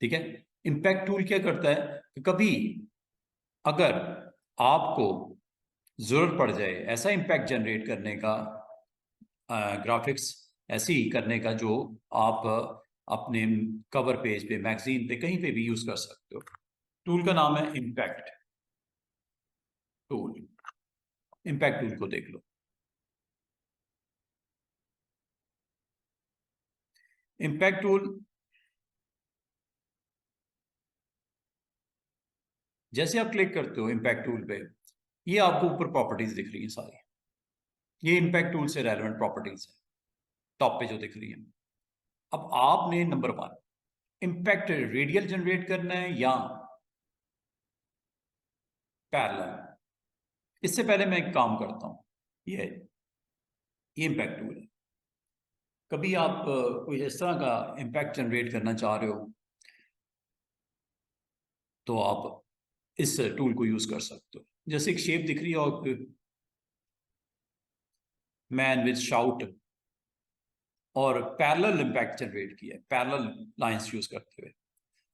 ठीक है। Impact tool क्या करता है कि कभी अगर आपको जरूरत पड़ जाए ऐसा इम्पैक्ट जनरेट करने का, ग्राफिक्स ऐसी ही करने का जो आप अपने कवर पेज पे, मैगजीन पे, कहीं पे भी यूज कर सकते हो। टूल का नाम है इम्पैक्ट टूल। इम्पैक्ट टूल को देख लो। इम्पैक्ट टूल जैसे आप क्लिक करते हो इम्पैक्ट टूल पे, ये आपको ऊपर प्रॉपर्टीज दिख रही हैं सारी। ये इम्पैक्ट टूल से रेलेवेंट प्रॉपर्टीज है टॉप पे जो दिख रही है। अब आपने नंबर 1 इम्पैक्ट रेडियल जनरेट करना है या पैरेलल। इससे पहले मैं एक काम करता हूं, ये इम्पैक्ट टूल है। कभी आप कोई इस तरह का इम्पैक्ट जनरेट करना चाह रहे हो तो आप इस टूल को यूज कर सकते हो। जैसे एक शेप दिख रही है और मैन विद शाउट, और पैरेलल इम्पैक्ट जनरेट किया है पैरेलल लाइंस यूज करते हुए।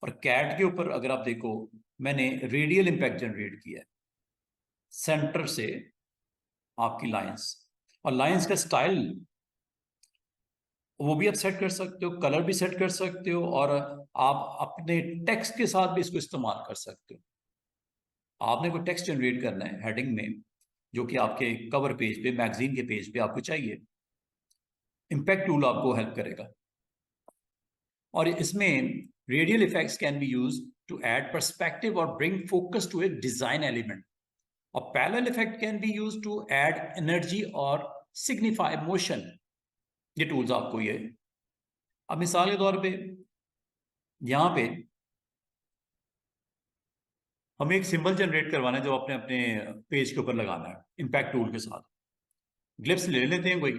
और कैट के ऊपर अगर आप देखो, मैंने रेडियल इम्पैक्ट जनरेट किया है सेंटर से आपकी लाइंस। और लाइंस का स्टाइल वो भी आप सेट कर सकते हो, कलर भी सेट कर सकते हो, और आप अपने टेक्स्ट के साथ भी इसको इस्तेमाल कर सकते हो। आपने कोई टेक्स्ट जनरेट करना है हेडिंग में जो कि आपके कवर पेज पे, मैगजीन के पेज पे आपको चाहिए, इम्पैक्ट टूल आपको हेल्प करेगा। और इसमें radial effects can be use to add perspective और bring focus to a design element. और parallel effect can be use to add energy और सिग्निफाई मोशन। ये टूल्स आपको ये, अब मिसाल के तौर पे यहां पे हमें एक सिंबल जनरेट करवाना है जो अपने अपने पेज के ऊपर लगाना है इम्पैक्ट टूल के साथ। ग्लिप्स ले लेते हैं कोई।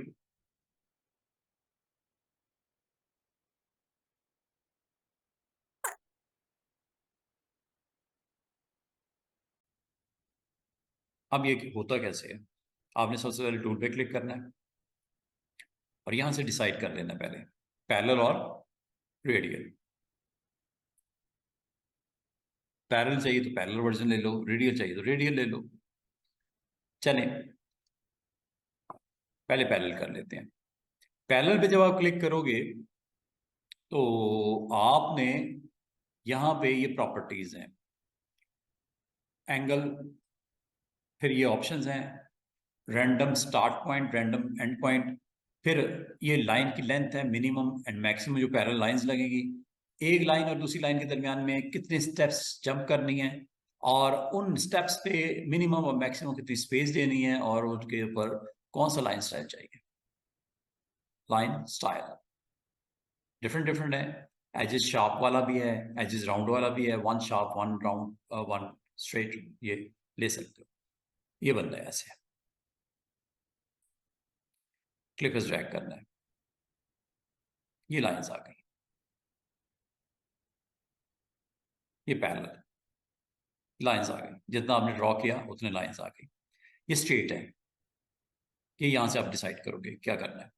अब ये होता कैसे है, आपने सबसे पहले टूल पे क्लिक करना है और यहां से डिसाइड कर लेना पहले पैरेलल और रेडियल। पैरेलल चाहिए तो पैरेलल वर्जन ले लो, रेडियल चाहिए तो रेडियल ले लो। चलें, पहले पैरेलल कर लेते हैं। पैरेलल पे जब आप क्लिक करोगे तो आपने यहां पे ये प्रॉपर्टीज हैं, एंगल, फिर ये ऑप्शंस हैं, random start point, random and point, फिर ये लाइन की लेंथ है, मिनिमम एंड मैक्सिमम जो पैरेलल लाइंस लगेगी, एक लाइन और दूसरी लाइन के दरमियान में कितने स्टेप्स जंप करनी है, और उन स्टेप्स पे मिनिमम और मैक्सिमम कितनी स्पेस देनी है, और उसके ऊपर कौन सा लाइन स्टाइल चाहिए। लाइन स्टाइल डिफरेंट डिफरेंट है। एजेस शार्प वाला भी है, एजेस राउंड वाला भी है, one sharp, one round, one straight, ये ले सकते हो। ये बनता है ऐसे, क्लिपर्स ड्रैग करना है, ये लाइंस आ गई, ये पैरेलल लाइंस आ गई, जितना आपने ड्रॉ किया उतने लाइंस आ गई। ये स्ट्रेट है, ये यहां से आप डिसाइड करोगे क्या करना है।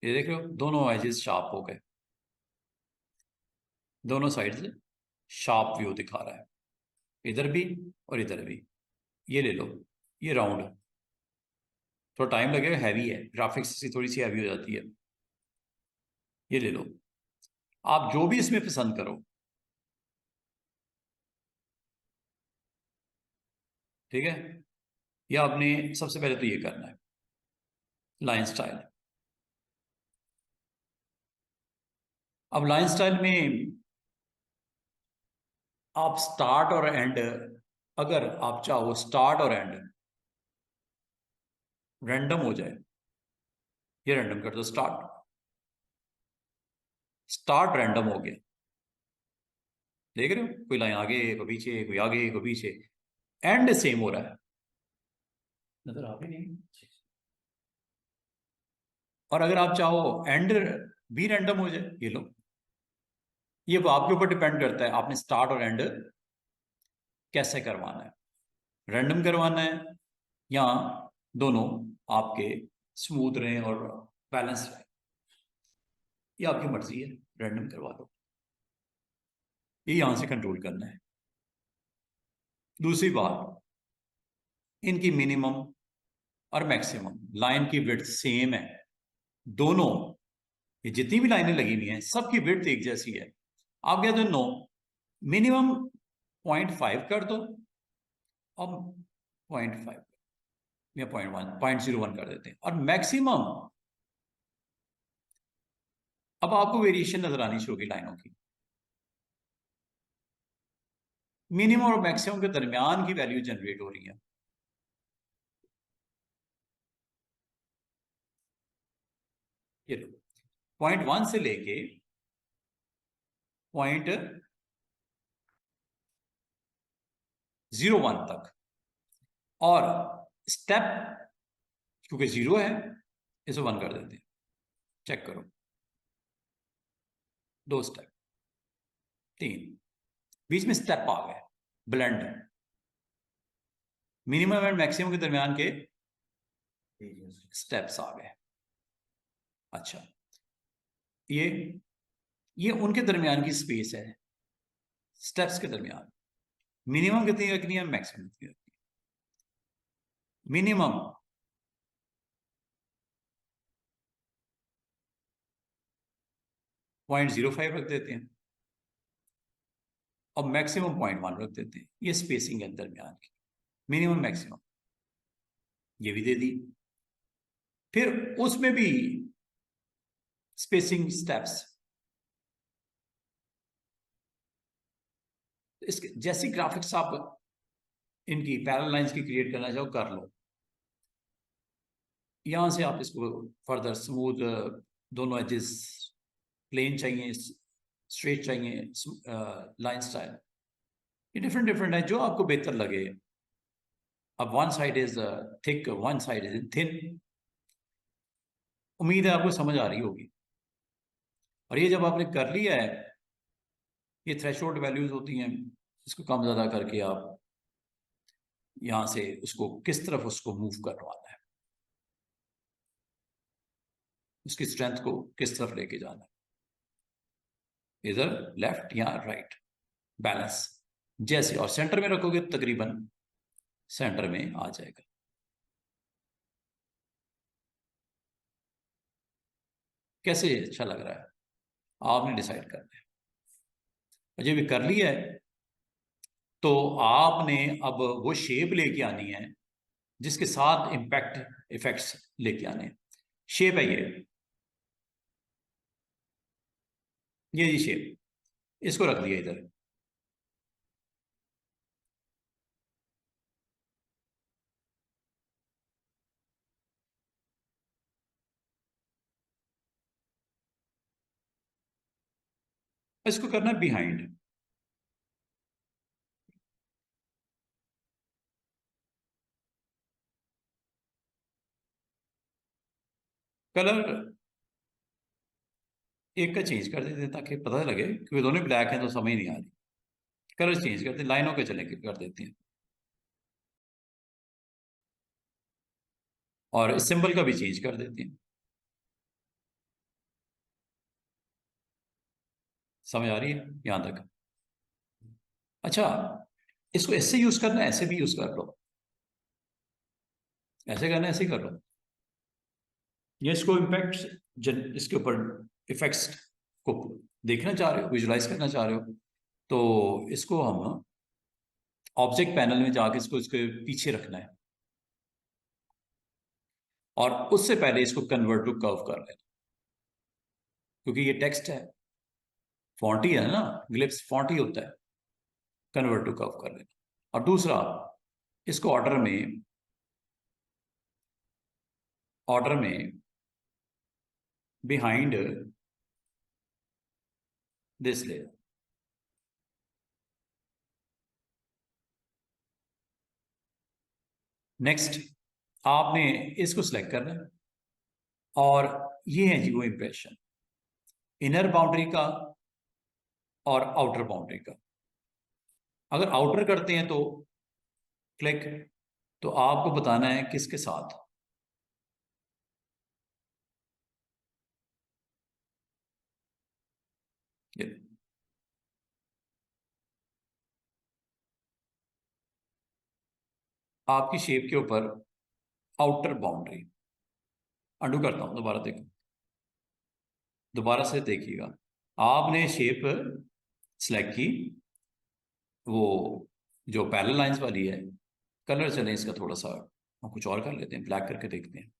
ये देख रहे हो दोनों एजेस शार्प हो गए, दोनों साइड से शार्प व्यू दिखा रहा है, इधर भी और इधर भी। ये ले लो, ये राउंड, थोड़ा टाइम लगेगा, हैवी है, ग्राफिक्स से थोड़ी सी हैवी हो जाती है। ये ले लो, आप जो भी इसमें पसंद करो, ठीक है। ये आपने सबसे पहले तो ये करना है लाइन स्टाइल। अब लाइन स्टाइल में आप स्टार्ट और एंड, अगर आप चाहो स्टार्ट और एंड रैंडम हो जाए, ये रैंडम कर दो, स्टार्ट, स्टार्ट रैंडम हो गया। देख रहे हो कोई लाइन आगे, कोई पीछे, कोई आगे, कोई पीछे। एंड सेम हो रहा है, नजर आ भी नहीं। और अगर आप चाहो एंड भी रैंडम हो जाए, ये लो। ये आपके ऊपर डिपेंड करता है आपने स्टार्ट और एंड कैसे करवाना है, रैंडम करवाना है या दोनों आपके स्मूथ रहे और बैलेंस रहे। ये आपकी मर्जी है, रैंडम करवा लो। ये यहां से कंट्रोल करना है। दूसरी बात, इनकी मिनिमम और मैक्सिमम लाइन की विड्थ सेम है दोनों। ये जितनी भी लाइनें लगी हुई हैं सबकी विड्थ एक जैसी है। आप कहते हो नो, मिनिमम 0.5 कर दो और 0.5 या 0.1 0.01 कर देते हैं, और मैक्सिमम, अब आपको वेरिएशन नजर आनी शुरू होगी लाइनों की। मिनिमम और मैक्सिमम के दरमियान की वैल्यू जनरेट हो रही है। ये लो, 0.1 से लेके 0.01 तक, और स्टेप क्योंकि 0 है इसे 1 कर देते हैं। चेक करो, 2 स्टेप, 3, बीच में स्टेप आ गए, ब्लेंड, मिनिमम एंड मैक्सिमम के दरमियान के स्टेप्स आ गए। अच्छा, ये उनके दरमियान की स्पेस है, स्टेप्स के दरमियान। मिनिमम कितनी रखनी है, मैक्सिमम कितनी रखनी है? मिनिमम 0.05 रख देते हैं और मैक्सिमम 0.1 रख देते हैं। ये स्पेसिंग है दरमियान की, मिनिमम मैक्सिमम, ये भी दे दी। फिर उसमें भी स्पेसिंग स्टेप्स, इसके जैसी ग्राफिक्स आप इनकी पैरेलल लाइंस की क्रिएट करना चाहो कर लो। यहां से आप इसको फर्दर स्मूथ, दोनों एजेस प्लेन चाहिए, स्ट्रेट चाहिए, लाइन स्टाइल, ये डिफरेंट डिफरेंट है जो आपको बेहतर लगे। अब one side is thick, one side is thin. उम्मीद है आपको समझ आ रही होगी। और ये जब आपने कर लिया है, ये थ्रेशोल्ड वैल्यूज होती हैं, इसको कम ज़्यादा करके आप यहां से उसको किस तरफ उसको मूव करवाना है, उसकी स्ट्रेंथ को किस तरफ लेके जाना है, इधर लेफ्ट या राइट, बैलेंस जैसे, और सेंटर में रखोगे तकरीबन सेंटर में आ जाएगा। कैसे अच्छा लग रहा है आपने डिसाइड करना है। जब भी कर लिया है तो आपने अब वो शेप लेके आनी है जिसके साथ इम्पैक्ट इफेक्ट्स लेके आने हैं। शेप है ये जी शेप, इसको रख दिया इधर। इसको करना है बिहाइंड। कलर एक का चेंज कर देते हैं ताकि पता लगे, क्योंकि दोनों ब्लैक हैं तो समझ नहीं आ रही। कलर चेंज करते हैं, लाइनों के चले कर देते हैं, और सिंबल का भी चेंज कर देते हैं। समझ आ रही है यहां तक? अच्छा, इसको ऐसे यूज करना है, ऐसे भी यूज कर लो, ऐसे करना है ऐसे कर लो। ये इसको इम्पैक्ट इसके ऊपर इफेक्ट्स को देखना चाह रहे हो, विजुलाइज करना चाह रहे हो, तो इसको हम ऑब्जेक्ट पैनल में जाके इसको इसके पीछे रखना है, और उससे पहले इसको कन्वर्ट टू कर्व कर लेना, क्योंकि ये टेक्स्ट है, फॉन्ट ही है ना, ग्लिप्स फॉन्ट ही होता है। कन्वर्ट टू कर्व कर लेना, और दूसरा इसको ऑर्डर में बिहाइंड दिस लेयर। नेक्स्ट आपने इसको सिलेक्ट करना है, और ये है जी वो इंप्रेशन, इनर बाउंड्री का और आउटर बाउंड्री का। अगर आउटर करते हैं तो क्लिक, तो आपको बताना है किसके साथ, ये आपकी शेप के ऊपर आउटर बाउंड्री, अंडू करता हूं, दोबारा देखो, दोबारा से देखिएगा। आपने शेप सिलेक्ट की, वो जो पैरेलल लाइंस वाली है, कलर चलें इसका थोड़ा सा हम कुछ और कर लेते हैं, ब्लैक करके देखते हैं।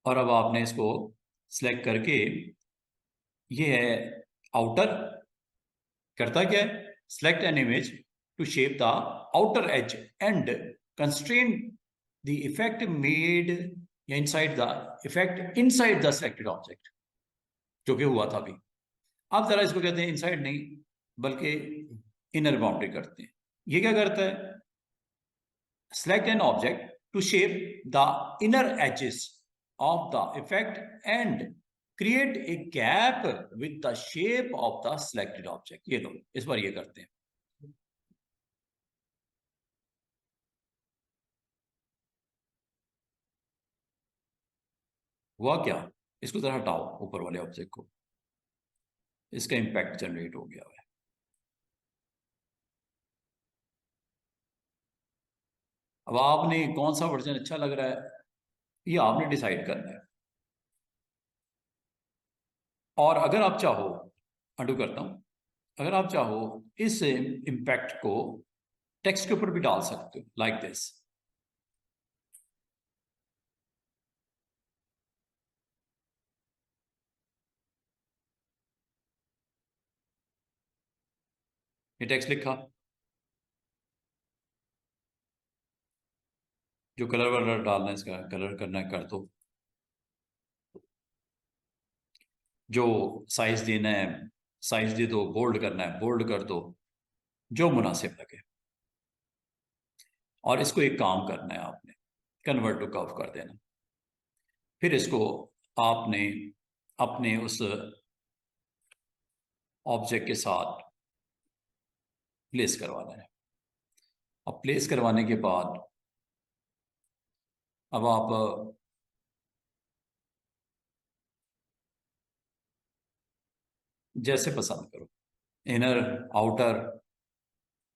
और अब आपने इसको सिलेक्ट करके, ये है आउटर, करता क्या है, select an image to shape the outer edge and constrain the effect made या inside the effect inside the selected object, जो कि हुआ था अभी। अब जरा इसको कहते हैं इनसाइड नहीं, बल्कि इनर बाउंड्री करते हैं। ये क्या करता है, select an object to shape the inner edges of the effect and create a gap with the shape of the selected object। ये लो, इस बार ये करते हैं। हुआ क्या, इसको जरा हटाओ ऊपर वाले ऑब्जेक्ट को, इसका इंपैक्ट जनरेट हो गया है। अब आपने कौन सा वर्जन अच्छा लग रहा है, ये आपने डिसाइड करना है। और अगर आप चाहो, अंडू करता हूं, अगर आप चाहो इस इंपैक्ट को टेक्स्ट के ऊपर भी डाल सकते हो, लाइक दिस। ये टेक्स्ट लिखा, जो कलर वलर डालना है, इसका कलर करना है कर दो, जो साइज देना है साइज दे दो, बोल्ड करना है बोल्ड कर दो, जो मुनासिब लगे। और इसको एक काम करना है आपने, कन्वर्ट टू कर्व कर देना। फिर इसको आपने अपने उस ऑब्जेक्ट के साथ प्लेस करवाना है। अब प्लेस करवाने के बाद अब आप जैसे पसंद करो, इनर आउटर,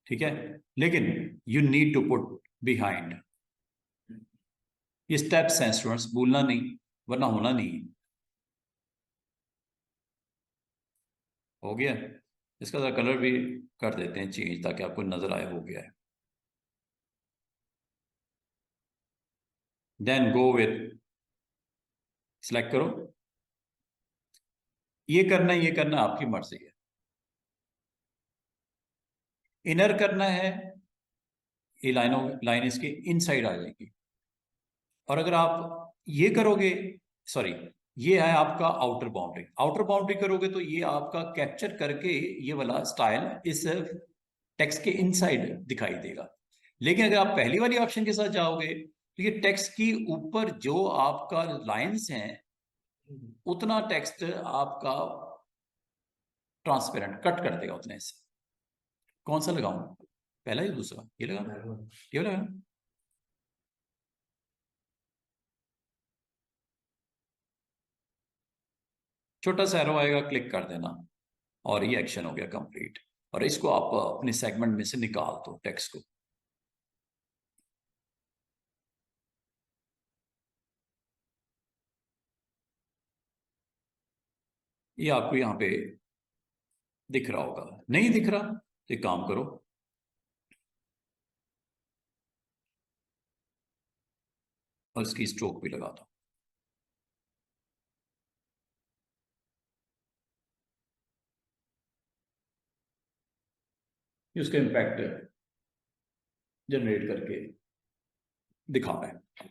ठीक है, लेकिन you need to put behind, ये स्टेप्स हैं स्टूडेंट्स, भूलना नहीं, वरना होना नहीं। हो गया, इसका जरा कलर भी कर देते हैं चेंज, ताकि आपको नजर आए हो गया है। देन गो विथ, सिलेक्ट करो, ये करना है ये करना है, आपकी मर्जी है। इनर करना है, ये लाइन इसके इनसाइड आ जाएगी। और अगर आप ये करोगे, सॉरी, ये है आपका आउटर बाउंड्री, आउटर बाउंड्री करोगे तो ये आपका कैप्चर करके ये वाला स्टाइल इस टेक्स्ट के इनसाइड दिखाई देगा। लेकिन अगर आप पहली वाली ऑप्शन के साथ जाओगे तो ये टेक्स्ट की ऊपर जो आपका लाइंस हैं, उतना टेक्स्ट आपका ट्रांसपेरेंट कट कर देगा उतने से। कौन सा लगाऊं, पहला या दूसरा, ये लगा, ये लगा। छोटा सा एरो आएगा, क्लिक कर देना, और ये एक्शन हो गया कंप्लीट। और इसको आप अपने सेगमेंट में से निकाल दो टेक्स्ट को। ये आपको यहाँ पे दिख रहा होगा, नहीं दिख रहा तो एक काम करो, और इसकी स्ट्रोक भी लगा दो। ये उसका इम्पैक्ट जनरेट करके दिखा रहा है।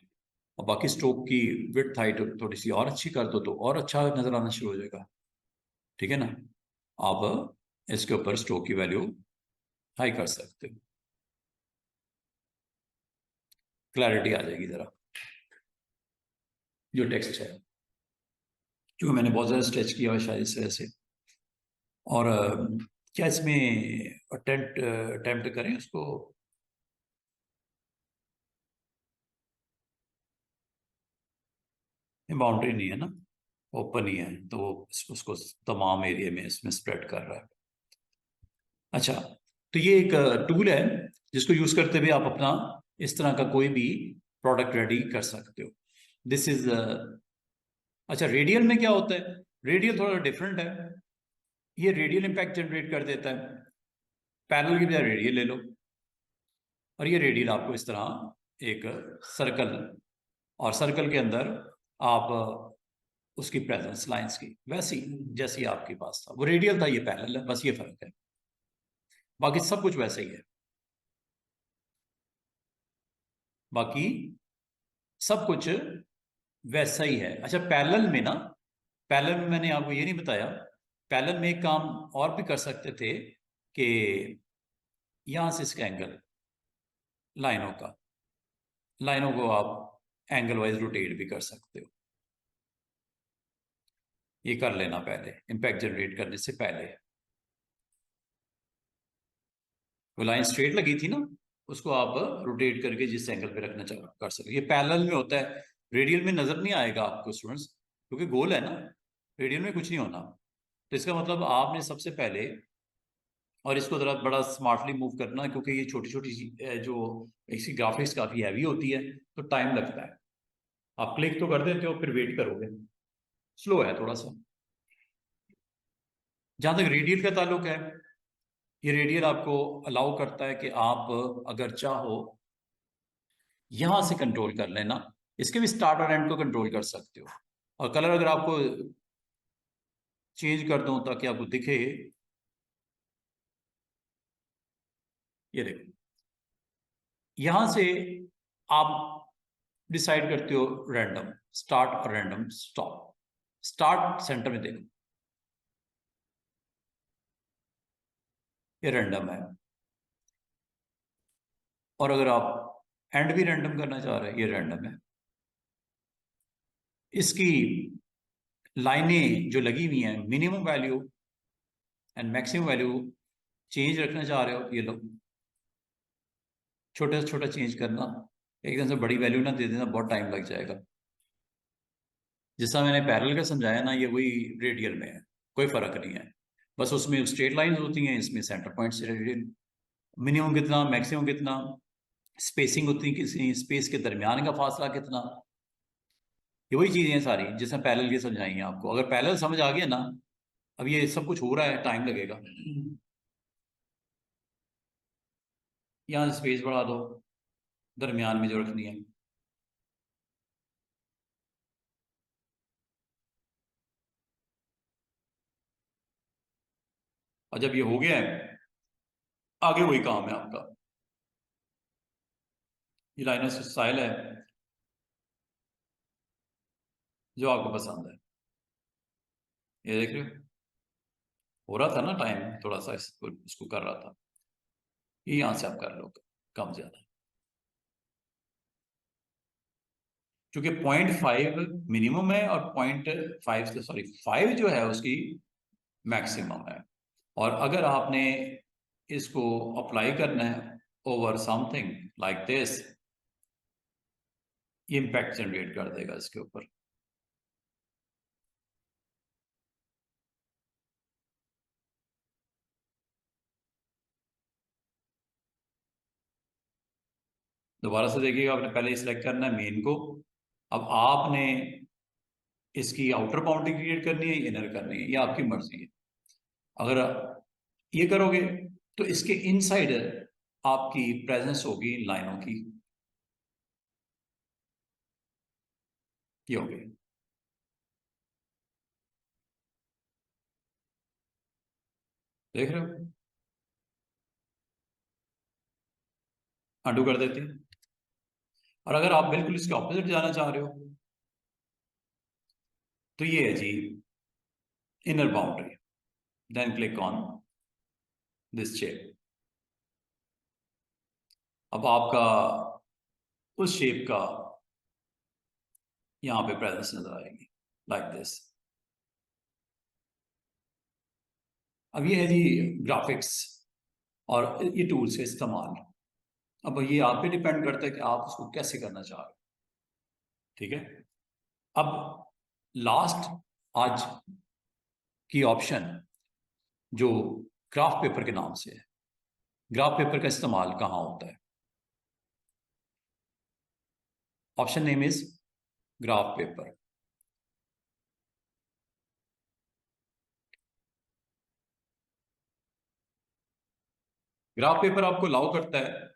और बाकी स्ट्रोक की विड्थ हाइट थोड़ी सी और अच्छी कर दो तो और अच्छा नजर आना शुरू हो जाएगा, ठीक है ना। आप इसके ऊपर स्ट्रोक की वैल्यू हाई कर सकते हो, क्लैरिटी आ जाएगी जरा जो टेक्स्ट है, क्योंकि मैंने बहुत ज़्यादा स्ट्रेच किया हुआ है शायद इस वजह से। और क्या इसमें अटेम्प्ट करें उसको, बाउंड्री नहीं है ना, ओपन ही है तो वो उसको तमाम एरिया में इसमें स्प्रेड कर रहा है। अच्छा, तो ये एक टूल है जिसको यूज करते हुए आप अपना इस तरह का कोई भी प्रोडक्ट रेडी कर सकते हो। दिस इज अच्छा, रेडियल में क्या होता है? रेडियल थोड़ा डिफरेंट है। ये रेडियल इम्पैक्ट जनरेट कर देता है। पैरेलल की बजाय रेडियल ले लो, और ये रेडियल आपको इस तरह एक सर्कल, और सर्कल के अंदर आप उसकी प्रेजेंस लाइंस की वैसी जैसी आपके पास था, वो रेडियल था, ये पैरेलल है, बस ये फर्क है, बाकी सब कुछ वैसे ही है। बाकी सब कुछ वैसा ही है। अच्छा, पैरेलल में ना, पैरेलल में मैंने आपको ये नहीं बताया, पैरेलल में एक काम और भी कर सकते थे कि यहां से इसका एंगल, लाइनों को आप एंगल वाइज रोटेट भी कर सकते हो। ये कर लेना पहले, इम्पैक्ट जनरेट करने से पहले। वो लाइन स्ट्रेट लगी थी ना, उसको आप रोटेट करके जिस एंगल पे रखना चाहो कर सकते। ये पैरेलल में होता है, रेडियल में नजर नहीं आएगा आपको स्टूडेंट्स, क्योंकि गोल है ना, रेडियल में कुछ नहीं होना। तो इसका मतलब आपने सबसे पहले, और इसको जरा बड़ा स्मार्टली मूव करना, क्योंकि ये छोटी छोटी जो इसकी ग्राफिक्स काफ़ी हैवी होती है, तो टाइम लगता है। आप क्लिक तो कर देते हो, फिर वेट करोगे, स्लो है थोड़ा सा। जहां तक रेडियल का ताल्लुक है, ये रेडियल आपको अलाउ करता है कि आप अगर चाहो यहां से कंट्रोल कर लेना, इसके भी स्टार्ट और एंड को कंट्रोल कर सकते हो। और कलर अगर आपको चेंज कर दूं ताकि आपको दिखे, ये देखो, यहां से आप डिसाइड करते हो रैंडम स्टार्ट और रैंडम स्टॉप। स्टार्ट सेंटर में देखो, ये रैंडम है, और अगर आप एंड भी रैंडम करना चाह रहे हैं, ये रैंडम है। इसकी लाइनें जो लगी हुई हैं, minimum value and maximum value change रखना चाह रहे हो, ये लो, छोटा से छोटा चेंज करना, एकदम से बड़ी वैल्यू ना दे देना, बहुत टाइम लग जाएगा। जिसका मैंने पैरेलल का समझाया ना, ये वही रेडियल में है, कोई फर्क नहीं है। बस उसमें स्ट्रेट लाइंस होती हैं, इसमें सेंटर पॉइंट से रेडियल। मिनिमम कितना, मैक्सिमम कितना, स्पेसिंग होती है किसी स्पेस के दरमियान का फासला कितना, ये वही चीजें हैं सारी जिसमें पैरेलल की समझाई है आपको। अगर पैरेलल समझ आ गया ना, अब ये सब कुछ हो रहा है, टाइम लगेगा। यहाँ स्पेस बढ़ा दो दरमियान में जो रखनी है। और जब ये हो गया है, आगे वही काम है आपका। ये लाइनस स्टाइल है जो आपको पसंद है, ये देख रहे हो रहा था ना, टाइम थोड़ा सा इसको कर रहा था। ये यहां से आप कर लो कम ज्यादा, क्योंकि 0.5 मिनिमम है, और 0.5 से सॉरी 5 जो है उसकी मैक्सिमम है। और अगर आपने इसको अप्लाई करना है ओवर समथिंग लाइक दिस, ये इम्पैक्ट जनरेट कर देगा इसके ऊपर। दोबारा से देखिएगा, आपने पहले सिलेक्ट करना है मेन को। अब आपने इसकी आउटर बाउंड्री क्रिएट करनी है, इनर करनी है, ये आपकी मर्जी है। अगर ये करोगे तो इसके इनसाइड आपकी प्रेजेंस होगी लाइनों की, ये होगी। देख रहे हो, अंडू कर देते हैं। और अगर आप बिल्कुल इसके ऑपोजिट जाना चाह रहे हो, तो ये है जी inner boundary, then click on this shape. अब आपका उस शेप का यहां पे प्रेजेंस नजर आएगी लाइक दिस। अब ये है जी ग्राफिक्स और ये टूल्स का इस्तेमाल। अब ये आप पे डिपेंड करता है कि आप उसको कैसे करना चाह रहे हो, ठीक है। अब लास्ट आज की ऑप्शन जो ग्राफ पेपर के नाम से है। ग्राफ पेपर का इस्तेमाल कहाँ होता है? Option name is graph paper. Graph paper आपको अलाउ करता है,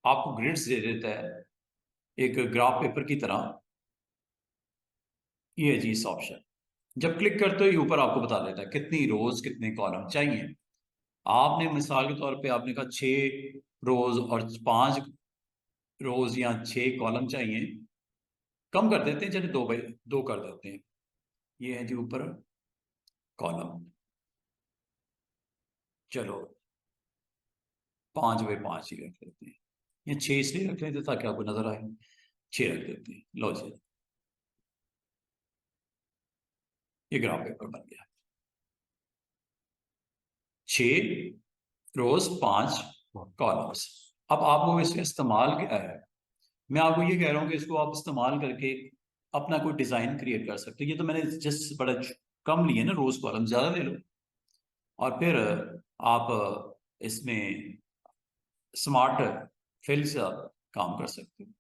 आपको ग्रिड्स दे देता है एक ग्राफ पेपर की तरह। ये है जी इस ऑप्शन। जब क्लिक करते हो ये ऊपर आपको बता देता है कितनी रोज कितने कॉलम चाहिए। आपने मिसाल के तौर पे आपने कहा 6 रोज और 5 रोज या 6 कॉलम चाहिए, कम कर देते हैं, चलिए 2 बाई 2 कर देते हैं। ये है जी ऊपर कॉलम। चलो 5 बाई 5 ही रख लेते हैं, या 6 इसलिए रख लेते हैं ताकि आपको नजर आए। 6 रख देते हैं, लो जी, ये ग्राफ पेपर बन गया। 6 रोज 5 कॉलम्स। अब आपको इसका इस्तेमाल क्या है? मैं आपको ये कह रहा हूँ कि इसको आप इस्तेमाल करके अपना कोई डिजाइन क्रिएट कर सकते हैं। ये तो मैंने जस्ट बड़ा कम लिए ना, रोज कॉलम ज्यादा ले लो। और फिर आप इसमें स्मार्ट फिल से आप काम कर सकते हो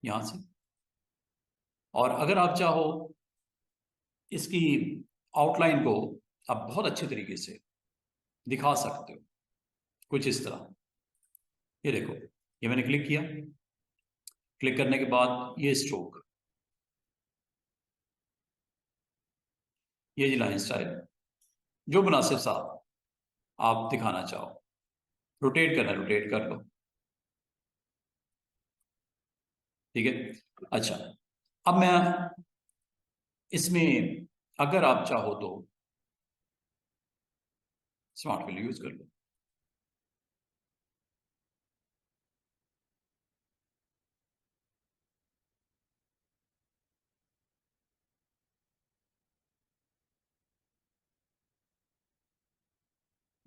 यहां से। और अगर आप चाहो इसकी आउटलाइन को आप बहुत अच्छे तरीके से दिखा सकते हो, कुछ इस तरह। ये देखो, ये मैंने क्लिक किया, क्लिक करने के बाद ये स्ट्रोक, ये जी लाइन स्टाइल, जो मुनासिब सा आप दिखाना चाहो। रोटेट करना, रोटेट कर लो, ठीक है। अच्छा, अब मैं इसमें अगर आप चाहो तो स्मार्ट फिल यूज कर लो।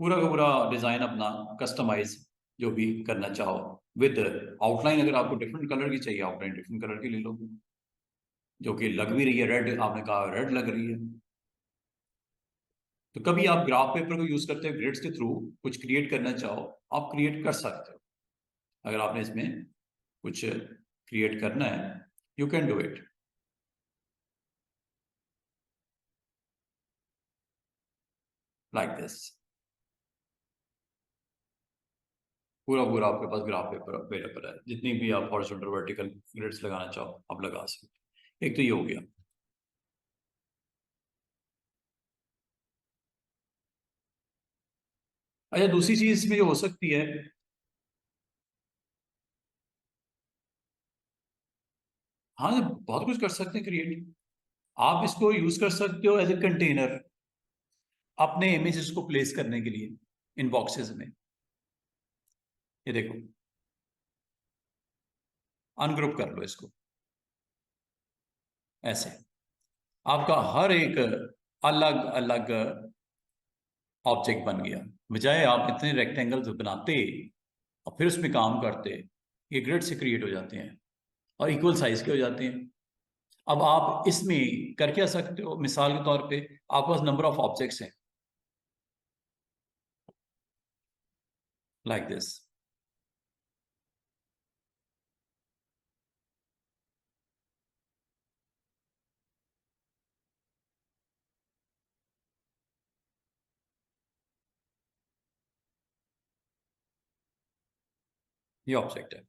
पूरा का पूरा डिजाइन अपना कस्टमाइज जो भी करना चाहो विद आउटलाइन। अगर आपको डिफरेंट कलर की चाहिए आउटलाइन, डिफरेंट कलर की ले लो, जो कि लग भी रही है। रेड आपने कहा, रेड लग रही है। तो कभी आप ग्राफ पेपर को यूज करते हो ग्रिड्स के थ्रू कुछ क्रिएट करना चाहो, आप क्रिएट कर सकते हो। अगर आपने इसमें कुछ क्रिएट करना है, you can do it like this. पूरा पूरा आपके पास ग्राफ पेपर अवेलेबल है, जितनी भी आप हॉरिजॉन्टल वर्टिकल ग्रिड्स लगाना चाहो आप लगा सकते हो। एक तो ये हो गया। अच्छा, दूसरी चीज इसमें जो हो सकती है, हाँ बहुत कुछ कर सकते हैं क्रिएट। आप इसको यूज कर सकते हो एज ए कंटेनर अपने इमेजेस को प्लेस करने के लिए इन बॉक्सेस में। ये देखो, अनग्रुप कर लो इसको ऐसे। आपका हर एक अलग अलग ऑब्जेक्ट बन गया। बजाय आप इतने रेक्टेंगल्स बनाते और फिर उसमें काम करते, ये ग्रिड से क्रिएट हो जाते हैं और इक्वल साइज के हो जाते हैं। अब आप इसमें कर क्या सकते हो, मिसाल के तौर पे आपके पास नंबर ऑफ ऑब्जेक्ट्स हैं लाइक दिस। ये ऑब्जेक्ट है।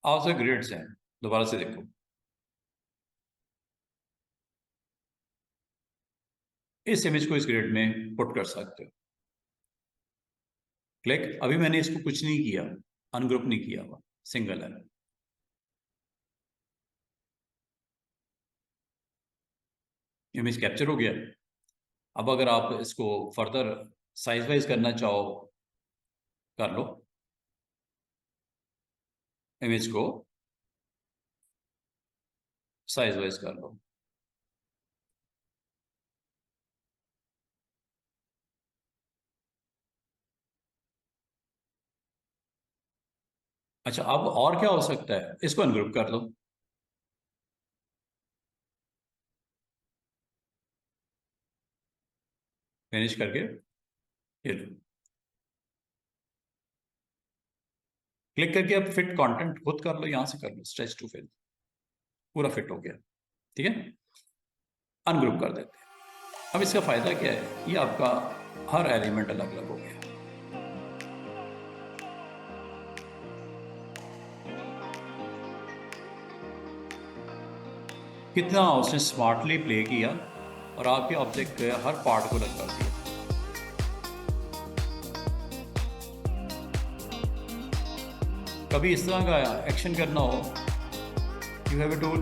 आपसे ग्रिड्स हैं, दोबारा से देखो। इस इमेज को इस ग्रिड में पुट कर सकते हो। क्लिक। अभी मैंने इसको कुछ नहीं किया, अनग्रुप नहीं किया हुआ, सिंगल है। इमेज कैप्चर हो गया। अब अगर आप इसको फर्दर साइज वाइज करना चाहो, कर लो। इमेज को साइज वाइज कर लो। अच्छा, अब और क्या हो सकता है, इसको अनग्रुप कर लो। फिनिश करके ये लो, क्लिक करके अब फिट कंटेंट खुद कर लो, यहां से कर लो स्ट्रेच टू फिल, पूरा फिट हो गया। ठीक है, अनग्रुप कर देते हैं। अब इसका फायदा क्या है, ये आपका हर एलिमेंट अलग अलग हो गया। कितना उसने स्मार्टली प्ले किया और आपके ऑब्जेक्ट के हर पार्ट को अलग कर दिया। कभी इस तरह का एक्शन करना हो, you have a tool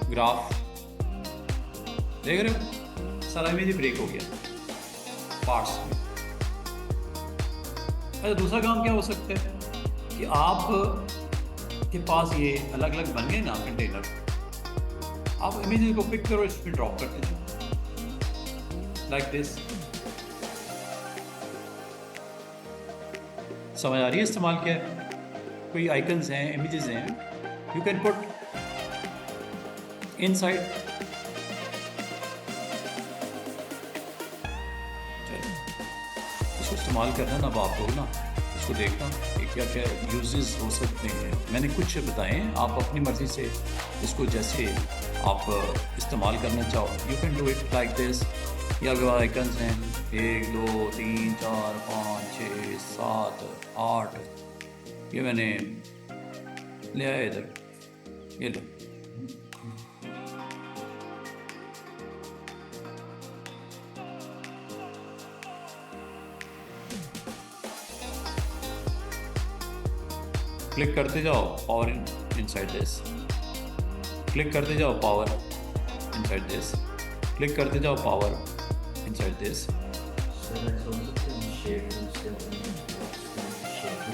graph, देख रहे हो सारा इमेज ब्रेक हो गया पार्ट्स में। अच्छा, दूसरा काम क्या हो सकता है कि आप के पास ये अलग अलग बन गए ना कंटेनर, आप इमेज को पिक करो, इसमें ड्रॉप करते जाओ लाइक दिस। समझ आ रही है इस्तेमाल क्या है? कोई आइकन्स हैं, इमेजेस हैं, यू कैन पुट इनसाइड। इसको इस्तेमाल करना ना, अब आप लोग ना इसको देखना कि क्या क्या यूजेस हो सकते हैं। मैंने कुछ बताए, आप अपनी मर्ज़ी से इसको जैसे आप इस्तेमाल करना चाहो, you can do it like this. या जो आइकन्स हैं 1 2 3 4 5 6 7 8, ये मैंने ले आया इधर, ये लो। क्लिक करते जाओ पावर इनसाइड दिस, क्लिक करते जाओ पावर इनसाइड दिस, क्लिक करते जाओ पावर इनसाइड दिस।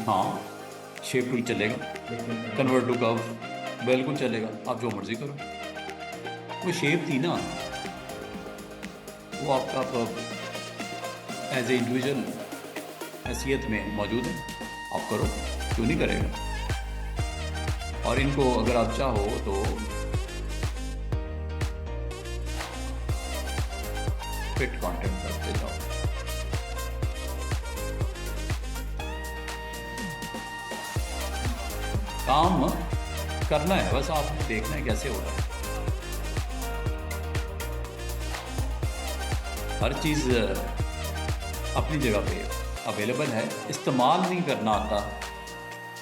हाँ, शेप टूल चलेगा, कन्वर्ट टू कर्व बिल्कुल चलेगा, आप जो मर्जी करो। वो शेप थी ना, वो आपका एज ए इंडिविजुअल हैसियत में मौजूद है, आप करो, क्यों नहीं करेगा। और इनको अगर आप चाहो तो फिट कंटेंट करते जाओ। काम करना है, बस आपने देखना है कैसे हो रहा है। हर चीज़ अपनी जगह पे अवेलेबल है, इस्तेमाल नहीं करना आता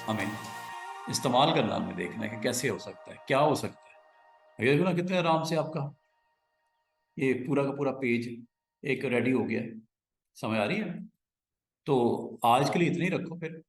हमें, इस्तेमाल करना हमें देखना है कि कैसे हो सकता है, क्या हो सकता है। ये देखो ना कितने आराम से आपका ये पूरा का पूरा पेज एक रेडी हो गया है। समझ आ रही है? तो आज के लिए इतना ही रखो फिर।